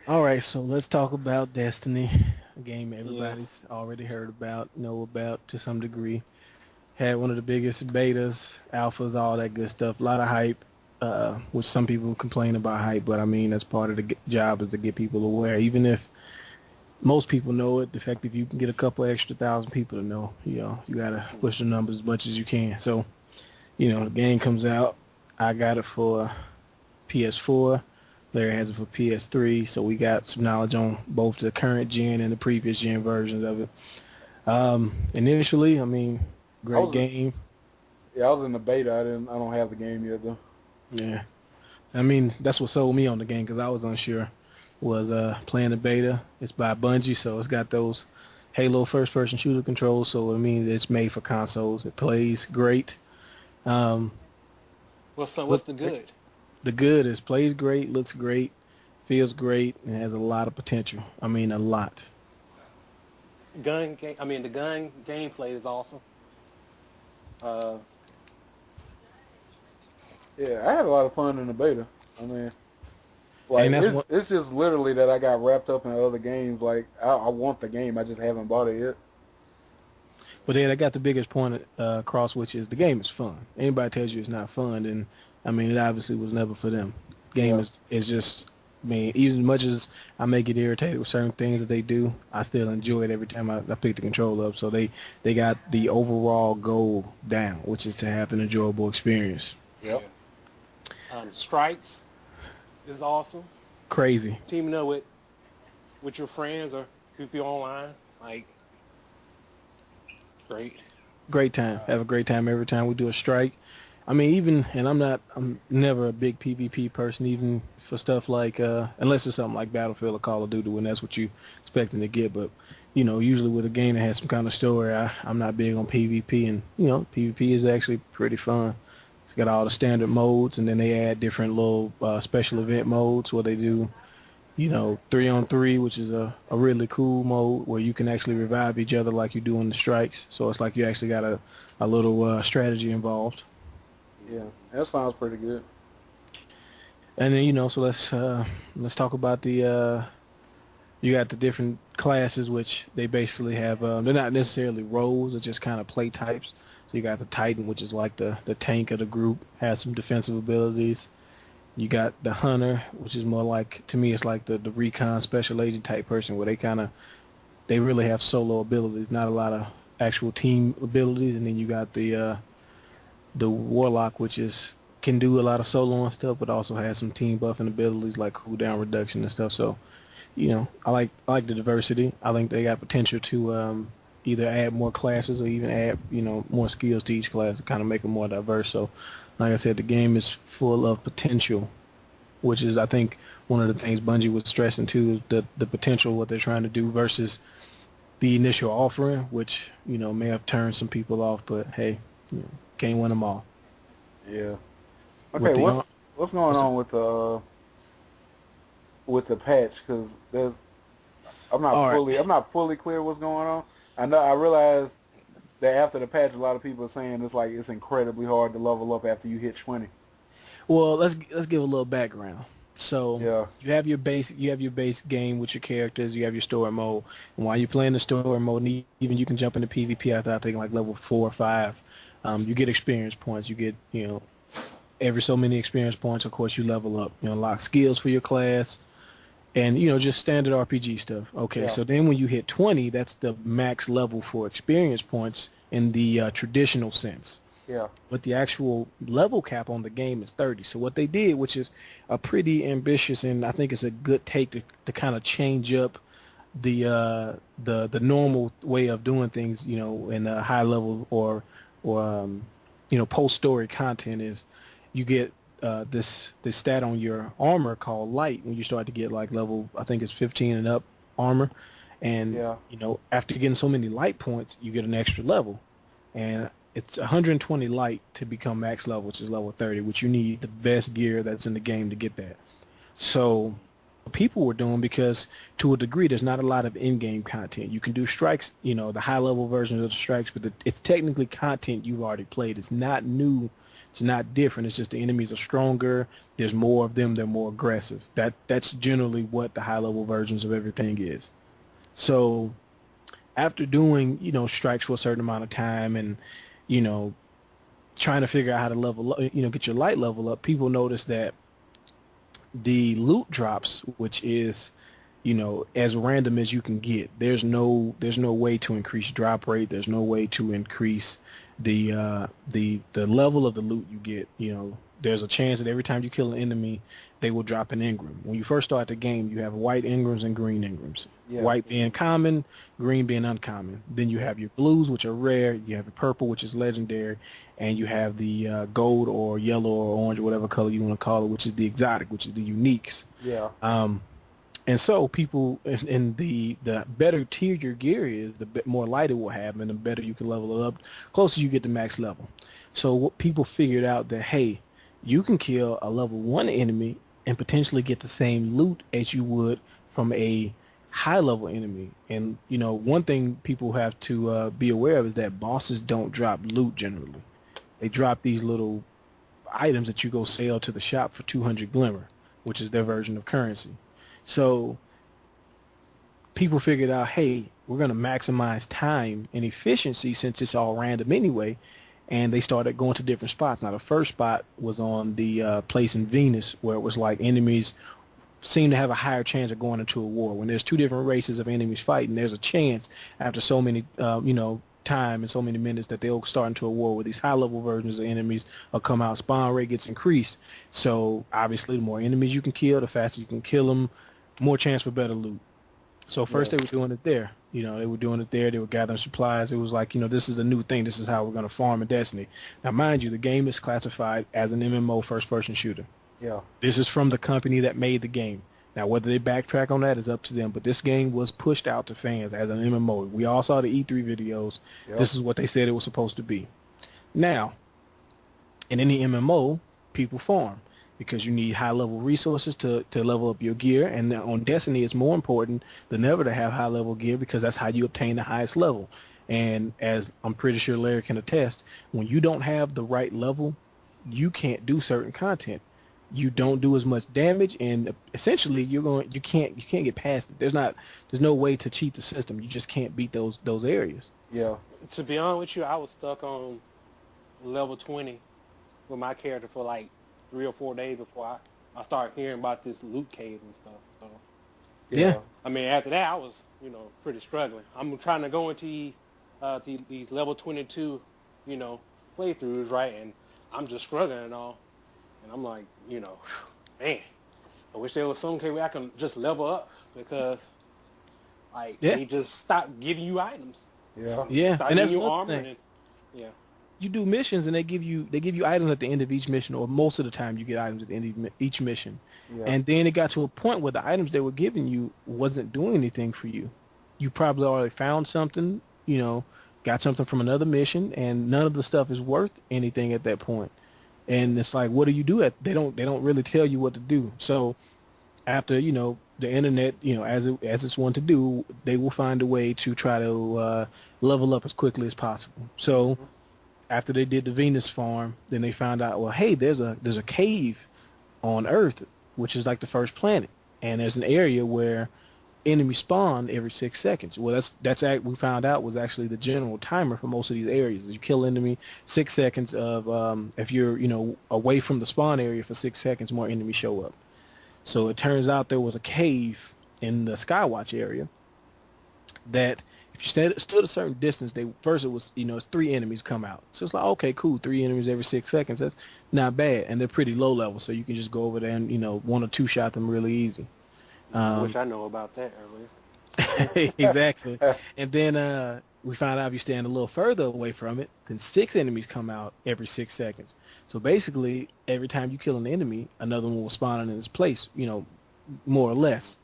All right, so let's talk about Destiny, a game Yes. everybody's already heard about, know about to some degree. Had one of the biggest betas, alphas, all that good stuff. A lot of hype, which some people complain about hype, but I mean that's part of the job is to get people aware. Even if most people know it, the fact if you can get a couple extra thousand people to know, you gotta push the numbers as much as you can. So, the game comes out. I got it for PS4. Larry has it for PS3, so we got some knowledge on both the current gen and the previous gen versions of it. Initially, I mean, I great was game. yeah, I was in the beta. I don't have the game yet though. Yeah, I mean that's what sold me on the game because I was unsure. Was playing the beta. It's by Bungie, so it's got those Halo first-person shooter controls. So I mean it's made for consoles. It plays great. Um, What's look, the good? the good is plays great, looks great, feels great, and has a lot of potential. I mean a lot. Gun game. I mean, the gun gameplay is awesome. Uh, Yeah, I had a lot of fun in the beta. I mean, like And that's what it's just literally that I got wrapped up in other games. Like I want the game, I just haven't bought it yet. But then I got the biggest point across, which is the game is fun. Anybody tells you it's not fun, then I mean it obviously was never for them. Game Yeah, is just. I mean, even as much as I may get irritated with certain things that they do, I still enjoy it every time I pick the controller up. So they got the overall goal down, which is to have an enjoyable experience. yep, yes. Strikes is awesome. Crazy. Teaming up with your friends or people online, like great. Great time. Have a great time every time we do a strike. I mean, even, and I'm never a big PvP person, even for stuff like, unless it's something like Battlefield or Call of Duty, when that's what you expecting to get. But, usually with a game that has some kind of story, I'm not big on PvP, and, PvP is actually pretty fun. It's got all the standard modes, and then they add different little special event modes where they do, 3-on-3, which is a really cool mode where you can actually revive each other like you do in the strikes. So it's like you actually got a little strategy involved. yeah, that sounds pretty good. And then so let's talk about the you got the different classes which they basically have they're not necessarily roles, they're just kind of play types. So you got the Titan, which is like the tank of the group, has some defensive abilities. You got the Hunter, which is more like, to me it's like the recon special agent type person where they really have solo abilities, not a lot of actual team abilities. And then you got the Warlock, which is can do a lot of solo and stuff, but also has some team buffing abilities like cooldown reduction and stuff. So, I like the diversity. I think they got potential to either add more classes or even add more skills to each class to kind of make them more diverse. So, like I said, the game is full of potential, which is I think one of the things Bungie was stressing too is the potential of what they're trying to do versus the initial offering, which may have turned some people off. But hey, can't win them all. Yeah. With Okay, the what's going what's on with the patch? Because there's all right. I'm not fully clear what's going on. I realize that after the patch, a lot of people are saying it's like it's incredibly hard to level up after you hit 20. Well, let's give a little background. So Yeah, you have your base game with your characters. You have your story mode, and while you're playing the story mode, and even you can jump into PvP after I think like level 4 or 5. You get experience points. You get every so many experience points. Of course, you level up. You unlock skills for your class, and just standard RPG stuff. Okay, yeah, so then when you hit 20, that's the max level for experience points in the traditional sense. yeah, But the actual level cap on the game is 30. So what they did, which is a pretty ambitious and I think it's a good take to kind of change up the normal way of doing things, in a high level or post story content is you get this stat on your armor called light when you start to get like level I think it's 15 and up armor, and yeah. after getting so many light points you get an extra level, and it's 120 light to become max level, which is level 30, which you need the best gear that's in the game to get that. So people were doing, because to a degree there's not a lot of in-game content. You can do strikes, the high level versions of the strikes, but it's technically content you've already played. It's not new It's not different. It's just the enemies are stronger. There's more of them. They're more aggressive. That's generally what the high level versions of everything is. So after doing, strikes for a certain amount of time and, you know, trying to figure out how to level up, get your light level up, people notice that the loot drops, which is, as random as you can get. There's no way to increase drop rate. There's no way to increase the level of the loot you get. There's a chance that every time you kill an enemy, they will drop an Ingram. When you first start the game, you have white Ingrams and green Ingrams. Yeah. White being common, green being uncommon. Then you have your blues, which are rare. You have the purple, which is legendary, and you have the gold or yellow or orange or whatever color you want to call it, which is the exotic, which is the uniques. Yeah. And so people, in the better tier your gear is, the more light it will have, and the better you can level it up, closer you get to max level. So what people figured out that, hey, you can kill a level 1 enemy and potentially get the same loot as you would from a high level enemy. And, one thing people have to be aware of is that bosses don't drop loot generally. They drop these little items that you go sell to the shop for 200 glimmer, which is their version of currency. So people figured out, hey, we're going to maximize time and efficiency since it's all random anyway, and they started going to different spots. Now, the first spot was on the place in Venus where it was like enemies seem to have a higher chance of going into a war. When there's two different races of enemies fighting, there's a chance after so many, time and so many minutes that they'll start into a war where these high-level versions of enemies will come out. Spawn rate gets increased. So, obviously, the more enemies you can kill, the faster you can kill them, more chance for better loot. So first they were doing it there. They were doing it there. They were gathering supplies. It was like, this is a new thing. This is how we're going to farm in Destiny. Now, mind you, the game is classified as an MMO first-person shooter. Yeah. This is from the company that made the game. Now, whether they backtrack on that is up to them, but this game was pushed out to fans as an MMO. We all saw the E3 videos. Yep. This is what they said it was supposed to be. Now, in any MMO, people farm because you need high-level resources to level up your gear, and on Destiny, it's more important than ever to have high-level gear because that's how you obtain the highest level. And as I'm pretty sure Larry can attest, when you don't have the right level, you can't do certain content. You don't do as much damage, and essentially you can't get past it. There's no way to cheat the system. You just can't beat those areas. Yeah. To be honest with you, I was stuck on level 20 with my character for like 3 or 4 days before I started hearing about this loot cave and stuff. So yeah. I mean, after that, I was pretty struggling. I'm trying to go into these level 22 playthroughs, right, and I'm just struggling and all. And I'm like, man, I wish there was some way I can just level up because, they just stop giving you items. Yeah. Yeah. Stop and that's giving you another armor. thing. You do missions and they give you items at the end of each mission, or most of the time you get items at the end of each mission. Yeah. And then it got to a point where the items they were giving you wasn't doing anything for you. You probably already found something, got something from another mission, and none of the stuff is worth anything at that point. And it's like, what do you do? They don't really tell you what to do. So after, the internet, as it's one to do, they will find a way to try to level up as quickly as possible. So after they did the Venus farm, then they found out, well, hey, there's a cave on Earth, which is like the first planet, and there's an area where enemies spawn every 6 seconds. Well, we found out was actually the general timer for most of these areas. You kill enemy 6 seconds of if you're away from the spawn area for 6 seconds, more enemies show up. So it turns out there was a cave in the Skywatch area that if you stood a certain distance, it was it's 3 enemies come out. So it's like, okay, cool, 3 enemies every 6 seconds. That's not bad, and they're pretty low level, so you can just go over there and 1 or 2 shot them really easy. Which I know about that earlier. Exactly. And then we found out if you stand a little further away from it, then 6 enemies come out every 6 seconds. So basically, every time you kill an enemy, another one will spawn in its place, more or less.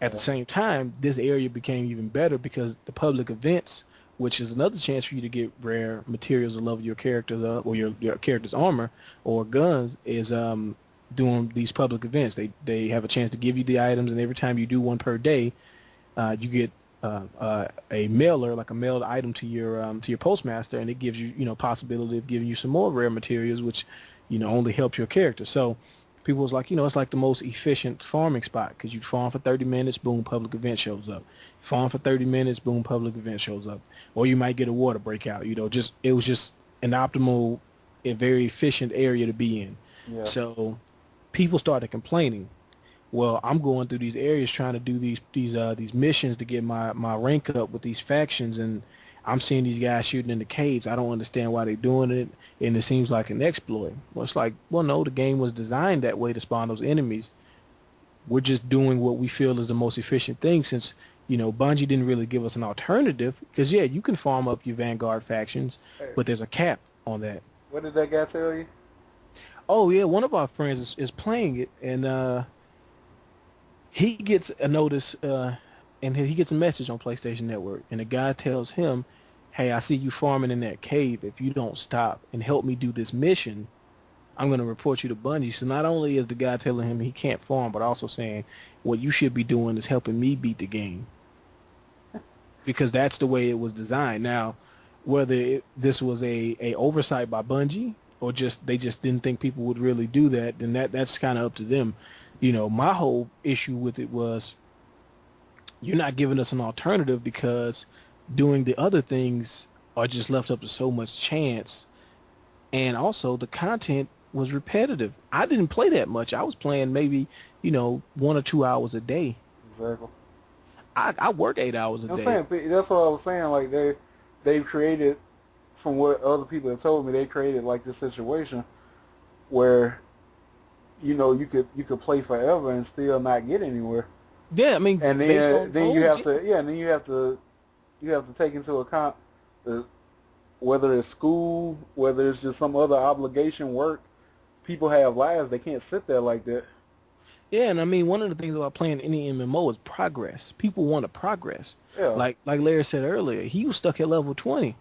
At the same time, this area became even better because the public events, which is another chance for you to get rare materials to level your characters up, or your character's armor or guns, is doing these public events. They have a chance to give you the items, and every time you do one per day, you get a mailer, like a mailed item to your postmaster, and it gives you, you know, possibility of giving you some more rare materials, which, you know, only helps your character. So people was like, you know, it's like the most efficient farming spot because you farm for 30 minutes, boom, public event shows up. Farm for 30 minutes, boom, public event shows up. Or you might get a water breakout. You know, just it was just an optimal, a very efficient area to be in. Yeah. So people started complaining. Well, I'm going through these areas trying to do these missions to get my rank up with these factions, and I'm seeing these guys shooting in the caves. I don't understand why they're doing it, and it seems like an exploit. Well, it's like, well, no, the game was designed that way to spawn those enemies. We're just doing what we feel is the most efficient thing since, you know, Bungie didn't really give us an alternative. Because, yeah, you can farm up your Vanguard factions, Hey, but there's a cap on that. what did that guy tell you? Oh, yeah, one of our friends is playing it, and he gets a notice, and he gets a message on PlayStation Network, and the guy tells him, "Hey, I see you farming in that cave. If you don't stop and help me do this mission, I'm going to report you to Bungie." So not only is the guy telling him he can't farm, but also saying what you should be doing is helping me beat the game because that's the way it was designed. Now, whether this was a oversight by Bungie or just they just didn't think people would really do that, then that's kind of up to them. You know, my whole issue with it was you're not giving us an alternative because doing the other things are just left up to so much chance. And also the content was repetitive. I didn't play that much. I was playing maybe, you know, 1 or 2 hours a day. Exactly. I work 8 hours a I'm day. saying that's what I was saying. Like they've created, from what other people have told me, they created like this situation where, you know, you could play forever and still not get anywhere. Yeah, I mean, And based on then you goals, have to and then you have to take into account whether it's school, whether it's just some other obligation, work. People have lives; they can't sit there like that. yeah, and I mean, one of the things about playing any MMO is progress. People want to progress. Yeah, Like Larry said earlier, he was stuck at level 20.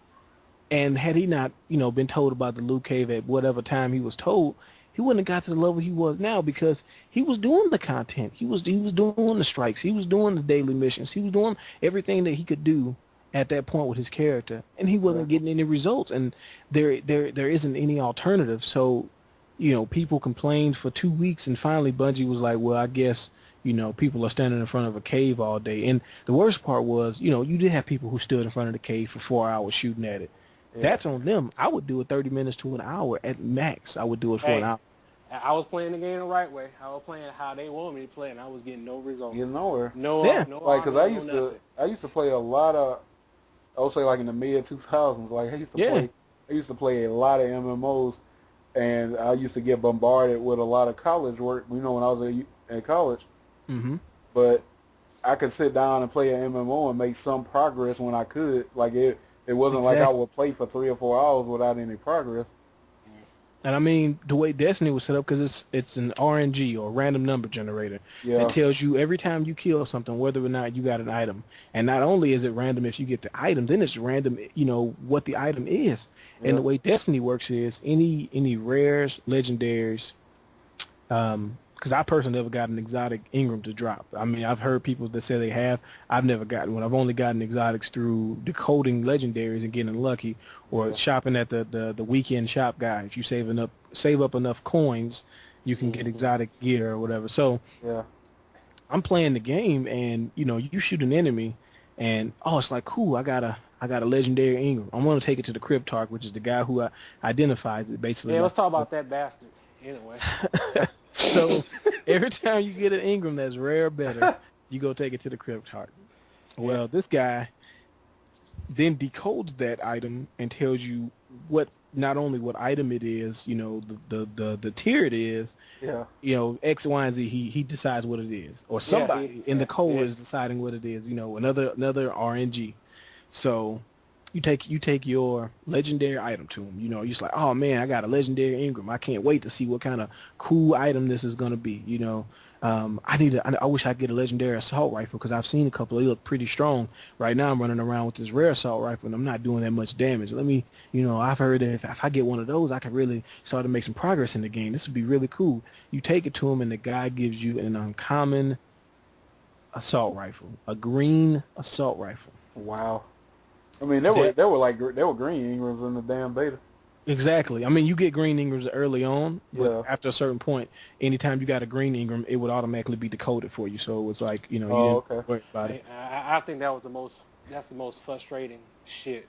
And had he not, you know, been told about the loot cave at whatever time he was told, he wouldn't have got to the level he was now because he was doing the content. He was doing the strikes. He was doing the daily missions. He was doing everything that he could do at that point with his character, and he wasn't exactly. getting any results. And there isn't any alternative. So, you know, people complained for 2 weeks, and finally Bungie was like, well, I guess, you know, people are standing in front of a cave all day. And the worst part was, you know, you did have people who stood in front of the cave for 4 hours shooting at it. Yeah. That's on them. I would do it 30 minutes to an hour at max. I would do it for an Hey, hour. I was playing the game the right way. I was playing how they wanted me to play, and I was getting no results. Getting nowhere. No, Yeah. no, Like, cause no, I no used nothing. to play a lot of, I would say like in the mid 2000s. Like Yeah. I used to play a lot of MMOs, and I used to get bombarded with a lot of college work. You know, when I was at college, Mm-hmm. but I could sit down and play an MMO and make some progress when I could. Like it wasn't like I Exactly. would play for 3 or 4 hours without any progress. And I mean, the way Destiny was set up, because it's an RNG or random number generator. It Yeah, tells you every time you kill something, whether or not you got an item. And not only is it random if you get the item, then it's random, you know, what the item is. And yeah, the way Destiny works is any rares, legendaries, because I personally never got an exotic Ingram to drop. I mean, I've heard people that say they have. I've never gotten one. I've only gotten exotics through decoding legendaries and getting lucky, or yeah, shopping at the weekend shop guy. If you save up enough coins, you can get Mm-hmm. exotic gear or whatever. So yeah, I'm playing the game, and you know, you shoot an enemy, and oh, it's like cool. I got a legendary Ingram. I'm gonna take it to the Cryptarch, which is the guy who identifies it basically. Yeah, Like, let's talk about that bastard. Anyway, so every time you get an Ingram that's rare or better, you go take it to the Cryptarch. yeah, Well, this guy then decodes that item and tells you what not only what item it is, you know, the tier it is, yeah, you know, X, Y, and Z. He decides what it is, or yeah, somebody in the code yeah. is deciding what it is. You know, another RNG. So you take your legendary item to him. You know, you're just like, oh man, I got a legendary Ingram. I can't wait to see what kind of cool item this is gonna be. You know, I wish I could get a legendary assault rifle because I've seen a couple. They look pretty strong. Right now, I'm running around with this rare assault rifle and I'm not doing that much damage. Let me, you know, I've heard that if I get one of those, I can really start to make some progress in the game. This would be really cool. You take it to him and the guy gives you an uncommon assault rifle, a green assault rifle. Wow. I mean, That there were green Ingrams in the damn beta. exactly. I mean, you get green Ingrams early on, but Yeah. after a certain point, anytime you got a green Ingram, it would automatically be decoded for you. So it was like, you Oh, didn't okay. worry about it. I think that was that's the most frustrating shit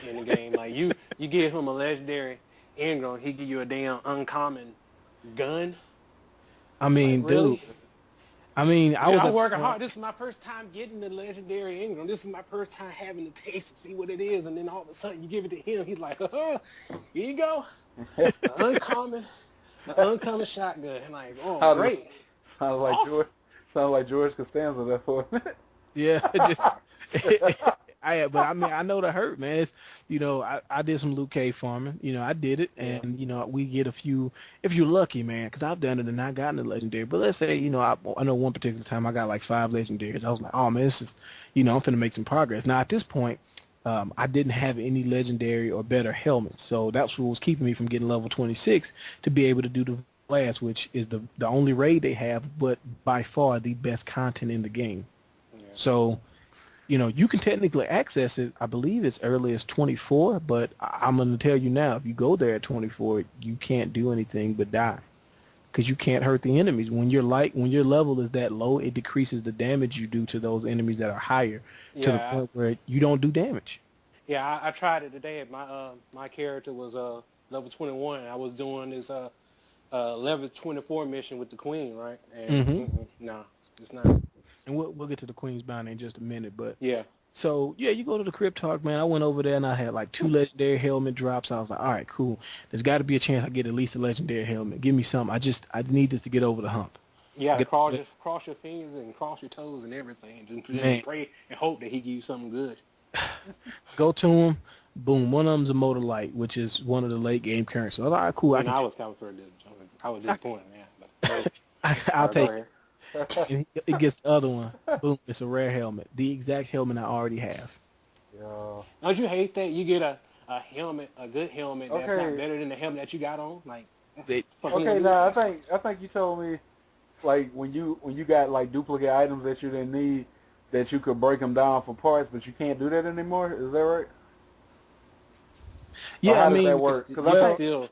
in the game. Like you give him a legendary Ingram, he give you a damn uncommon gun. I Like mean, dude. really? I mean, I Dude, was I'm at the working point. hard. This is my first time getting the legendary Ingram. This is my first time having to taste and see what it is. And then all of a sudden you give it to him. He's like, here you go. The uncommon, the uncommon shotgun. And like, oh, sounded, great. sounded like Awesome. George. Sounded like George Costanza there for a minute. Yeah, but I mean, I know the hurt, man. It's, I did some Luke K farming. I did it, Yeah. and we get a few if you're lucky, man. Because I've done it and not gotten a legendary. But let's say, I know one particular time I got like 5 legendaries. I was like, oh man, this is, I'm finna make some progress. Now at this point, I didn't have any legendary or better helmets, so that's what was keeping me from getting level 26 to be able to do the class, which is the only raid they have, but by far the best content in the game. Yeah. So, you can technically access it. I believe it's early as 24, but I'm going to tell you now, if you go there at 24, you can't do anything but die because you can't hurt the enemies. When your level is that low, it decreases the damage you do to those enemies that are higher to the point where you don't do damage. Yeah, I tried it today. My character was level 21. I was doing this level 24 mission with the queen, right? And no, it's not. And we'll get to the Queen's Bounty in just a minute, but Yeah. so yeah, you go to the Crypt Talk, man. I went over there and I had like 2 legendary helmet drops. I was like, all right, cool. There's got to be a chance I get at least a legendary helmet. Give me something. I need this to get over the hump. You gotta Get- cross your fingers and cross your toes and everything. Just Man. pray and hope that he gives you something good. Go to him. Boom. One of them's a motor light, which is one of the late game currencies. I was like, all right, cool. I was kind of for this. I was disappointed, man. But I'll take go it. ahead. And it gets the other one. Boom. It's a rare helmet. The exact helmet I already have. Yeah. Don't you hate that you get a helmet, a good helmet that's Okay. not better than the helmet that you got on? Like, They- fucking Okay, now I think you told me, like when you got like duplicate items that you didn't need, that you could break them down for parts, but you can't do that anymore. Is that right? yeah, how I does mean, that work? 'Cause you I think still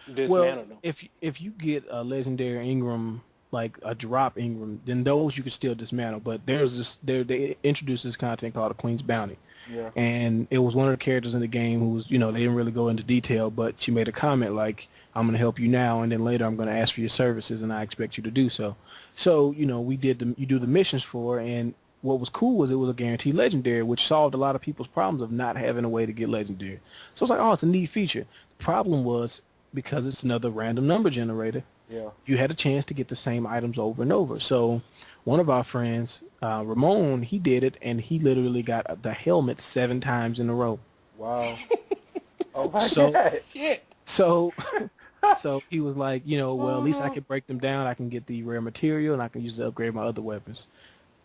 dismantle well, them. if you get a legendary Ingram, like a drop Ingram, then those you can still dismantle. But they introduced this content called the Queen's Bounty. yeah. And it was one of the characters in the game who was, they didn't really go into detail, but she made a comment like, I'm going to help you now, and then later I'm going to ask for your services, and I expect you to do so. So, you do the missions for her, and what was cool was it was a guaranteed legendary, which solved a lot of people's problems of not having a way to get legendary. So it's like, oh, it's a neat feature. The problem was, because it's another random number generator, Yeah. you had a chance to get the same items over and over. So one of our friends, Ramon, he did it, and he literally got the helmet 7 times in a row. Wow. Oh my So- god. Shit. So so he was like, well, at least I can break them down. I can get the rare material, and I can use it to upgrade my other weapons.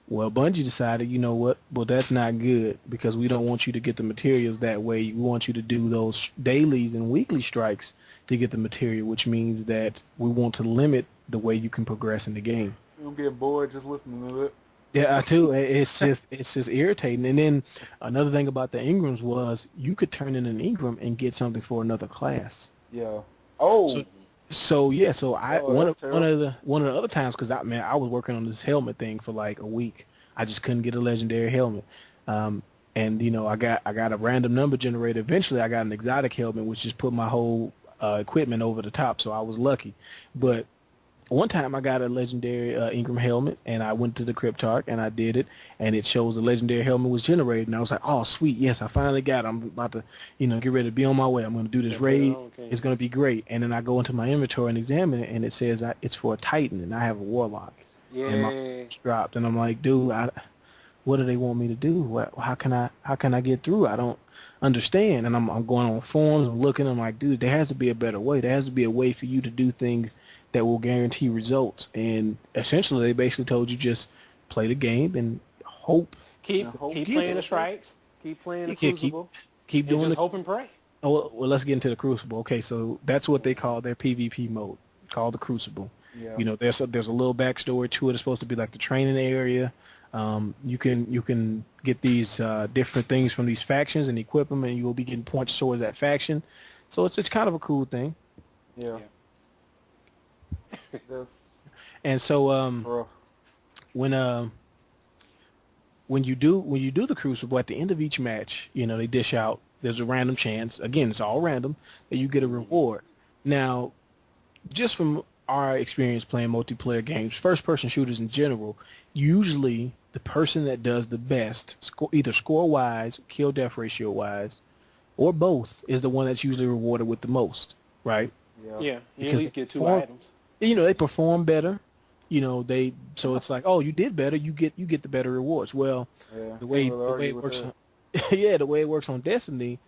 Well, Bungie decided, you know what? Well, that's not good because we don't want you to get the materials that way. We want you to do those dailies and weekly strikes to get the material, which means that we want to limit the way you can progress in the game. I'm getting bored just listening to it. Yeah, I too. It's just irritating. And then another thing about the Ingrams was you could turn in an Ingram and get something for another class. Yeah. Oh. So yeah, so I Oh, one that's of the other times because I was working on this helmet thing for like a week. I just couldn't get a legendary helmet, and I got a random number generator. Eventually, I got an exotic helmet, which just put my whole equipment over the top. So I was lucky. But one time I got a legendary Ingram helmet, and I went to the Cryptarch and I did it, and it shows the legendary helmet was generated, and I was like, oh sweet, yes, I finally got it. I'm about to, get ready to be on my way. I'm going to do this raid. Okay. It's going to be great. And then I go into my inventory and examine it, and it says it's for a Titan, and I have a Warlock. Yeah. And my it's dropped, and I'm like, dude, what do they want me to do? How can I get through? I don't understand. And I'm going on forums, I'm looking, I'm like, dude, there has to be a better way. There has to be a way for you to do things that will guarantee results. And essentially, they basically told you just play the game and hope. Keep playing the strikes. Keep playing the Crucible. Keep And doing just the. hope and pray. Oh well, let's get into the Crucible. Okay, so that's what they call their PvP mode, called the Crucible. Yeah. You know, there's a little backstory to it. It's supposed to be like the training area. You can get these different things from these factions and equip them, and you will be getting points towards that faction. So it's kind of a cool thing. Yeah. Yeah. That's And so rough. when uh, when you do the Crucible at the end of each match, you know they dish out. There's a random chance. Again, it's all random that you get a reward. Now, just from our experience playing multiplayer games, first-person shooters in general, usually the person that does the best, either score-wise, kill-death ratio-wise, or both, is the one that's usually rewarded with the most, right? Yeah. Yeah. You at Because they least get two perform, items. they perform better. So it's like, oh, you did better, you get the better rewards. Well, Yeah. the Can't way really the way argue it with works that. on, yeah, the way it works on Destiny,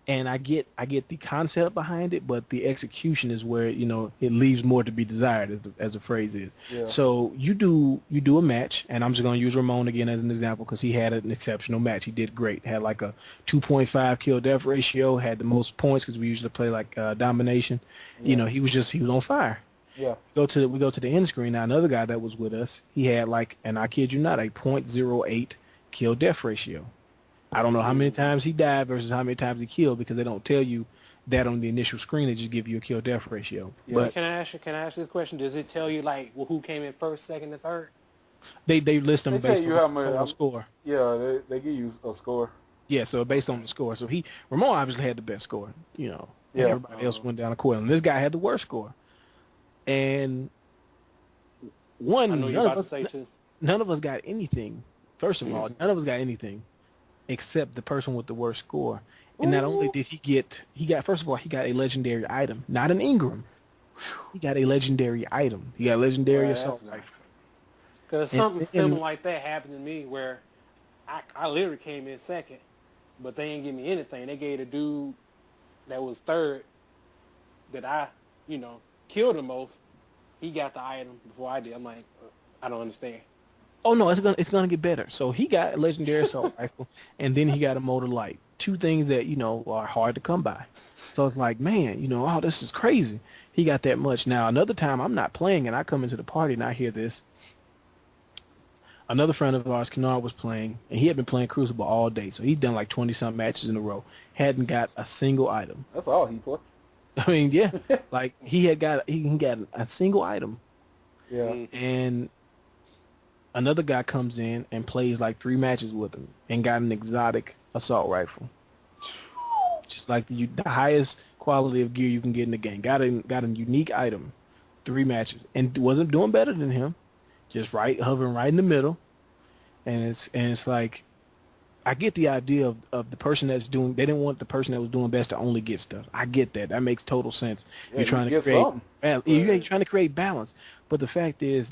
and I get the concept behind it, but the execution is where it leaves more to be desired, as the phrase is. Yeah. So you do a match, and I'm just going to use Ramon again as an example because he had an exceptional match. He did great. Had like a 2.5 kill death ratio. Had the most points because we usually play like domination. Yeah. He was on fire. Yeah. We go to the end screen. Now another guy that was with us, he had like, and I kid you not, a .08 kill death ratio. I don't know how many times he died versus how many times he killed because they don't tell you that on the initial screen. They just give you a kill death ratio. Yeah. But Can I ask you this question? Does it tell you like who came in first, second, and third? they list them They tell based you on how total much. score. Yeah. They give you a score. Yeah, so based on the score. So Ramon obviously had the best score, and Yeah. everybody else went down accordingly. This guy had the worst score. And I know one, you're about to say too. none of us got anything. First of all, none of us got anything except the person with the worst score. And not only did he got first of all, he got a legendary item, not an Ingram. He got a legendary item. He got a legendary Well, assault that's rifle. Because And- something and- similar like that happened to me where I literally came in second, but they didn't give me anything. They gave the dude that was third that I, killed the most. He got the item before I did. I'm like, I don't understand. Oh no, it's gonna get better. So he got a legendary assault rifle, and then he got a motor light. Two things that are hard to come by. So it's like, man, oh, this is crazy. He got that much. Now another time, I'm not playing, and I come into the party and I hear this. Another friend of ours, Kennard, was playing, and he had been playing Crucible all day. So he'd done like 20-some matches in a row. Hadn't got a single item. That's all he put. I mean, yeah, like he got a single item, Yeah. and another guy comes in and plays like 3 matches with him and got an exotic assault rifle, just like the highest quality of gear you can get in the game. Got a unique item, 3 matches, and wasn't doing better than him, just hovering right in the middle, and it's like, I get the idea of the person that's doing. They didn't want the person that was doing best to only get stuff. I get that. That makes total sense. Yeah, You're trying you to get create. something. You're trying to create balance. But the fact is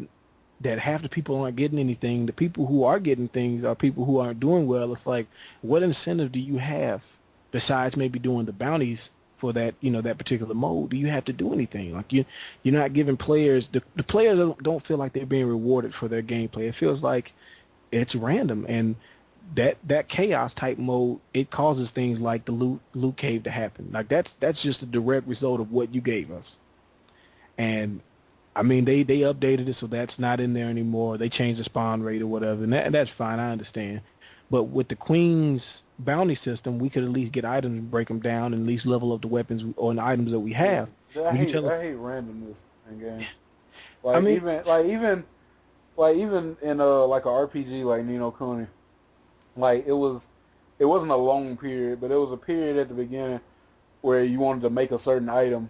that half the people aren't getting anything. The people who are getting things are people who aren't doing well. It's like, what incentive do you have besides maybe doing the bounties for that that particular mode? Do you have to do anything? Like you're not giving players the players don't feel like they're being rewarded for their gameplay. It feels like it's random, and that chaos type mode, it causes things like the loot cave to happen. Like that's just a direct result of what you gave us. And I mean they updated it so that's not in there anymore. They changed the spawn rate or whatever, and that's fine. I understand. But with the Queen's bounty system, we could at least get items and break them down and at least level up the weapons or the items that we have. I hate randomness in games. Like I mean, even in like a RPG like Ni no Kuni, like it wasn't a long period, but it was a period at the beginning where you wanted to make a certain item.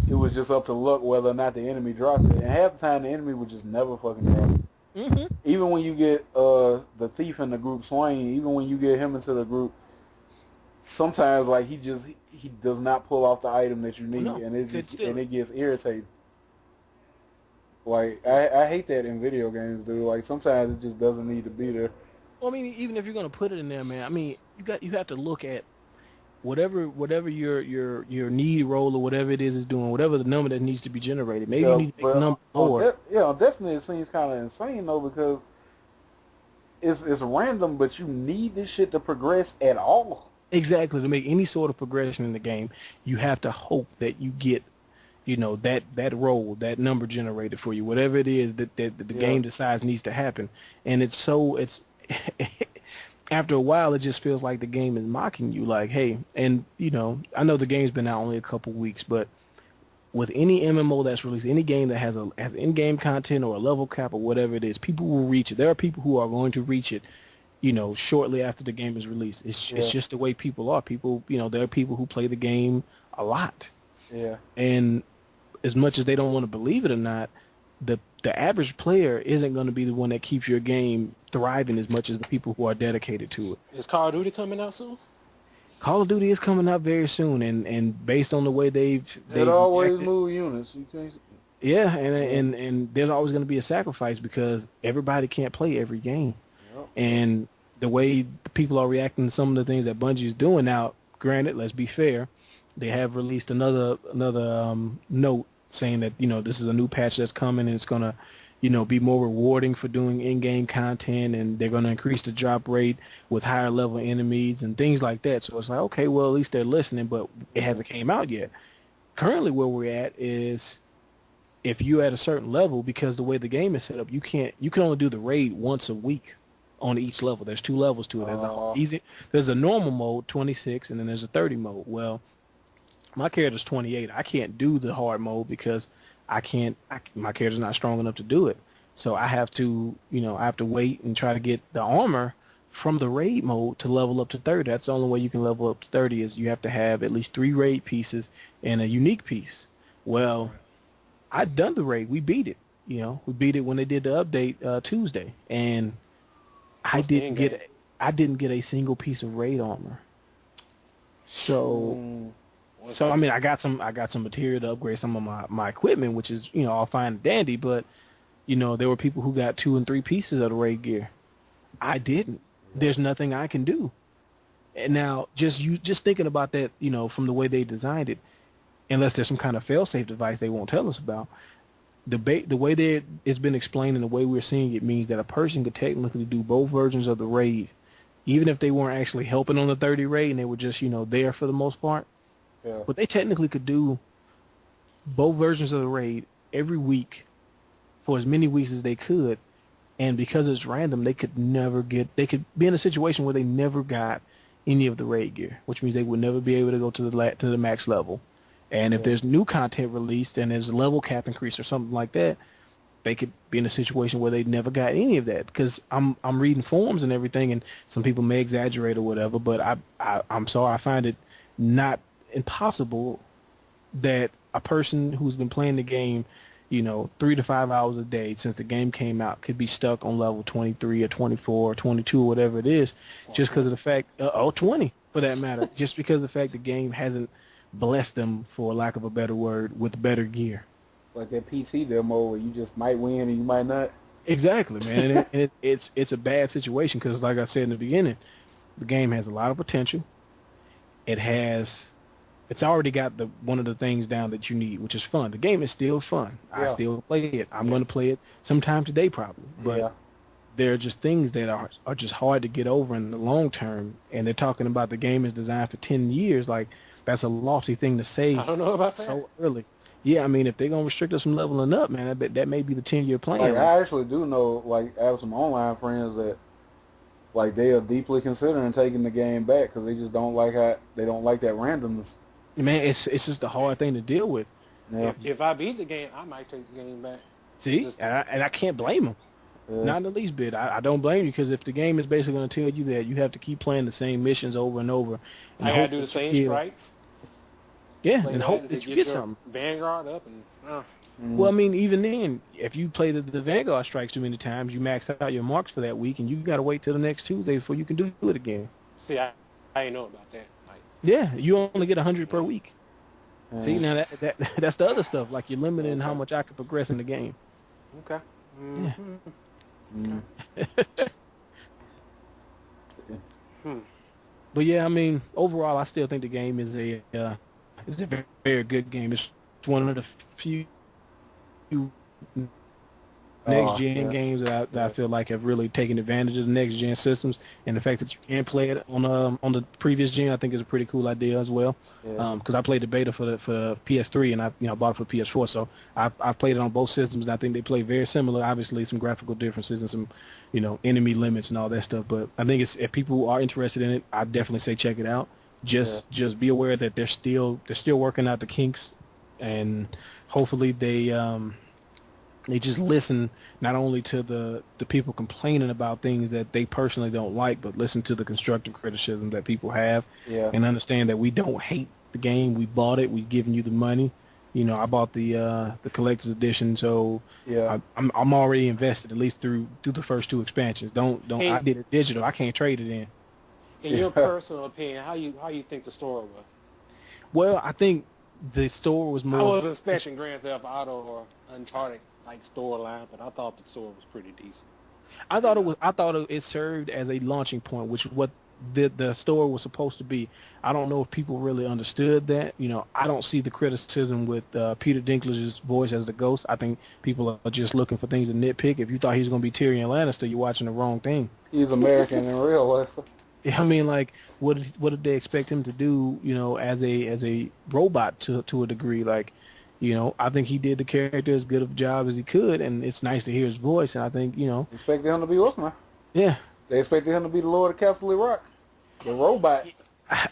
It was just up to luck whether or not the enemy dropped it, and half the time the enemy would just never fucking drop it. Mm-hmm. Even when you get the thief in the group Swain, even when you get him into the group, sometimes like he does not pull off the item that you need, No, and it gets irritating. Like I hate that in video games, dude. Like sometimes it just doesn't need to be there. Well, I mean, even if you're gonna put it in there, man, I mean, you have to look at whatever your need roll or whatever it is doing, whatever the number that needs to be generated. Maybe you need to make the number more. On Destiny it seems kind of insane though, because it's random, but you need this shit to progress at all. Exactly. To make any sort of progression in the game, you have to hope that you get that roll, that number generated for you, whatever it is that the Yeah. game decides needs to happen. And it's after a while, it just feels like the game is mocking you. Like, hey, and I know the game's been out only a couple weeks, but with any MMO that's released, any game that has in-game content or a level cap or whatever it is, people will reach it. There are people who are going to reach it, shortly after the game is released. It's Yeah. just the way people are. People, there are people who play the game a lot, Yeah. and as much as they don't want to believe it or not, the average player isn't going to be the one that keeps your game thriving as much as the people who are dedicated to it. Is Call of Duty coming out soon? Call of Duty is coming out very soon, and based on the way It they've always reacted, move units. You can't. yeah, Yeah. and there's always going to be a sacrifice because everybody can't play every game, Yep. and the way people are reacting to some of the things that Bungie is doing now. Granted, let's be fair, they have released another note saying that this is a new patch that's coming and it's gonna be more rewarding for doing in-game content, and they're going to increase the drop rate with higher level enemies and things like that. So it's like, okay, well, at least they're listening, but it hasn't came out yet. Currently where we're at is if you're at a certain level, because the way the game is set up, you can only do the raid once a week on each level. There's two levels to it. There's a normal mode, 26, and then there's a 30 mode. Well, my character's 28. I can't do the hard mode because my character's not strong enough to do it. So I have to, I have to wait and try to get the armor from the raid mode to level up to 30. That's the only way you can level up to 30 is you have to have at least 3 raid pieces and a unique piece. Well, I've done the raid. We beat it. We beat it when they did the update Tuesday, and I What's the didn't end game? get I didn't get a single piece of raid armor. So Mm, I mean, I got some material to upgrade some of my equipment, which is all fine and dandy. But there were people who got 2 and 3 pieces of the raid gear. I didn't. There's nothing I can do. And now, just thinking about that, from the way they designed it, unless there's some kind of fail-safe device they won't tell us about, the way that it's been explained and the way we're seeing it means that a person could technically do both versions of the raid, even if they weren't actually helping on the 30 raid and they were just there for the most part. yeah. But they technically could do both versions of the raid every week for as many weeks as they could, and because it's random, they could be in a situation where they never got any of the raid gear, which means they would never be able to go to the max level. And if Yeah. there's new content released and there's a level cap increase or something like that, they could be in a situation where they never got any of that. Because I'm reading forums and everything, and some people may exaggerate or whatever, but I'm sorry, I find it not impossible that a person who's been playing the game, 3 to 5 hours a day since the game came out could be stuck on level 23 or 24 or 22 or whatever it is, just because of the fact, 20 for that matter, just because of the fact the game hasn't blessed them, for lack of a better word, with better gear. It's like that PT demo where you just might win and you might not. Exactly, man. And it's a bad situation because, like I said in the beginning, the game has a lot of potential. It's already got one of the things down that you need, which is fun. The game is still fun. I Yeah. still play it. I'm going to play it sometime today probably. But Yeah. there are just things that are just hard to get over in the long term. And they're talking about the game is designed for 10 years. Like, that's a lofty thing to say I don't know about that. so early. Yeah, I mean, if they're going to restrict us from leveling up, man, I bet that may be the 10-year plan. Like I actually do know, like I have some online friends that, like they are deeply considering taking the game back because they just don't like that randomness. Man, it's just a hard thing to deal with. Yeah. If I beat the game, I might take the game back. See, Just- and I can't blame them. Yeah. Not in the least bit. I don't blame you because if the game is basically going to tell you that you have to keep playing the same missions over and over, and I gotta hope do the that same you strikes. yeah, Play and that hope to that you get get your something. Vanguard up and Well, I mean, even then, if you play the Vanguard strikes too many times, you max out your marks for that week, and you got to wait till the next Tuesday before you can do it again. see, I didn't know about that. Like, Yeah, you only get 100 per week. Yeah. See, now that's the other stuff. Like you're limited in how much I can progress in the game. okay. Mm. But yeah, I mean, overall, I still think the game is it's a very, very good game. It's one of the few next gen Yeah, games that I yeah, feel like have really taken advantage of the next gen systems, and the fact that you can play it on the previous gen, I think is a pretty cool idea as well. yeah. Because I played the beta for PS3 and I bought it for PS4, so I played it on both systems, and I think they play very similar. Obviously, some graphical differences and some enemy limits and all that stuff, but I think it's if people are interested in it, I definitely say check it out. Yeah. Just be aware that they're still working out the kinks, and hopefully they just listen not only to the people complaining about things that they personally don't like, but listen to the constructive criticism that people have, Yeah. and understand that we don't hate the game. We bought it. We've given you the money. I bought the collector's edition, so Yeah. I'm already invested at least through the first two expansions. Don't I In, did it digital. I can't trade it in. in your Yeah. personal opinion, how you think the story was? Well, I think the store was I more. wasn't expecting Grand Theft Auto or Uncharted like storyline, but I thought the story was pretty decent. I You thought it know, was. I thought it served as a launching point, which is what the store was supposed to be. I don't know if people really understood that. I don't see the criticism with Peter Dinklage's voice as the ghost. I think people are just looking for things to nitpick. If you thought he was going to be Tyrion Lannister, you're watching the wrong thing. He's American in real life. So. I mean, like, what did they expect him to do? As a robot to a degree. Like, I think he did the character as good of a job as he could, and it's nice to hear his voice. And I think, Expected him to be what's man? yeah. They expected him to be the Lord of Castle Rock, the robot.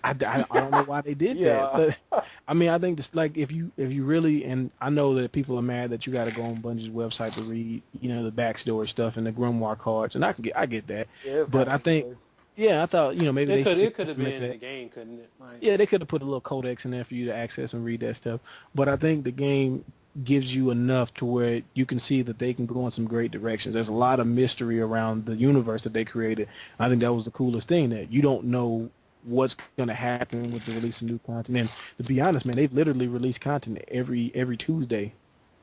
I don't know why they did Yeah. that, but I mean, I think this, like, if you really, and I know that people are mad that you got to go on Bungie's website to read, the backstory stuff and the grimoire cards, and I get that, Yeah, it's but kind I of think, crazy. yeah, I thought, maybe it could have make been in that. the game, couldn't it? Like, Yeah, they could have put a little codex in there for you to access and read that stuff. But I think the game gives you enough to where you can see that they can go in some great directions. There's a lot of mystery around the universe that they created. I think that was the coolest thing, that you don't know what's going to happen with the release of new content. And to be honest, man, they've literally released content every Tuesday.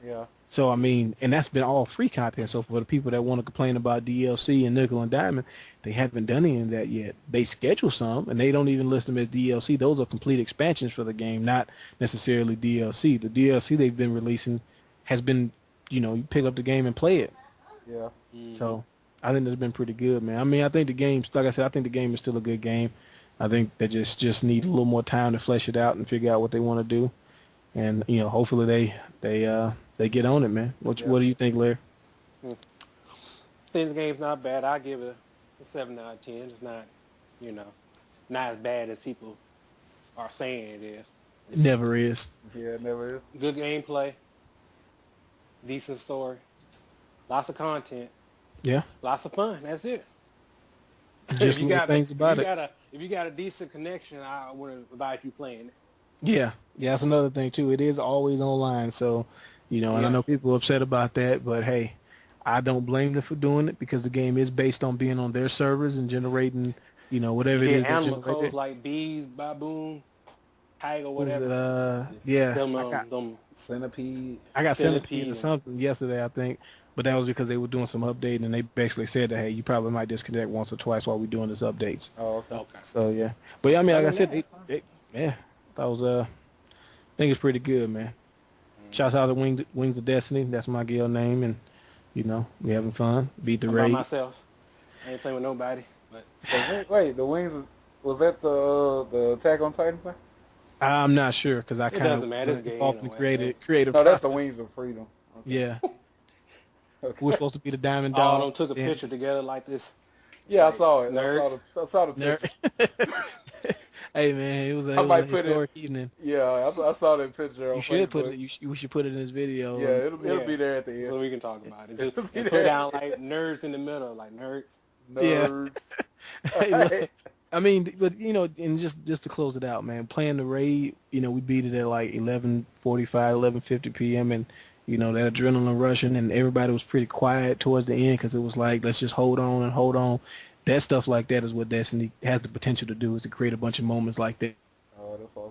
Yeah. So, I mean, and that's been all free content. So for the people that want to complain about DLC and Nickel and Diamond, they haven't done any of that yet. They schedule some, and they don't even list them as DLC. Those are complete expansions for the game, not necessarily DLC. The DLC they've been releasing has been, you pick up the game and play it. Yeah. So I think that's been pretty good, man. I mean, I think the game, like I said, I think the game is still a good game. I think they just need a little more time to flesh it out and figure out what they want to do. And, hopefully they get on it, man. What Yeah. what do you think, Larry? I think the game's not bad. I give it a 7 out of 10. It's not, not as bad as people are saying it is. It never is. Yeah, it never is. Good gameplay, decent story, lots of content, Yeah. lots of fun. That's it. Just little things about it. If you got a decent connection, I would advise you playing it. Yeah. Yeah, that's another thing, too. It is always online, so, and I Yeah. know people are upset about that, but, hey, I don't blame them for doing it because the game is based on being on their servers and generating, whatever You it get is. that animal generated. codes like bees, baboon, tiger, What is whatever. it? Yeah. Them, I got, them Centipede. I got centipede or centipede. something yesterday, I think. But that was because they were doing some updating, and they basically said that, hey, you probably might disconnect once or twice while we're doing this updates. Oh, okay. Okay. So, yeah. But, yeah, I mean, like I Other said, than that, it's fine. yeah, that was, I think it's pretty good, man. Shouts out to Wings of Destiny. That's my guild name, and, we having fun. Beat the I'm by raid. myself. I ain't playing with nobody. But Wait, the wings. Was that the Attack on Titan thing? I'm not sure because I It kind doesn't of matter. It's gay involved in anyway, creative. No, that's the process. Wings of Freedom. Okay. Yeah, Okay. we're supposed to be the Diamond all Dog. of them took a Yeah. picture together like this. Yeah, I saw it. Nerds. I saw the Nerd. picture. Hey man, it was I a might put it- historic evening. Yeah, I saw that picture on You should put Facebook. it. We should put it in this video. Yeah, it'll Yeah. be there at the So end. we can talk about it. It'll Just be and put there. down like nerds in the middle, like nerds. Yeah. Nerds. Hey, look, I mean, but and just to close it out, man, playing the raid, we beat it at like 11:45, 11:50 p.m. and that adrenaline rushing, and everybody was pretty quiet towards the end because it was like, let's just hold on and hold on. That stuff like that is what Destiny has the potential to do, is to create a bunch of moments like that. Oh, that's awesome.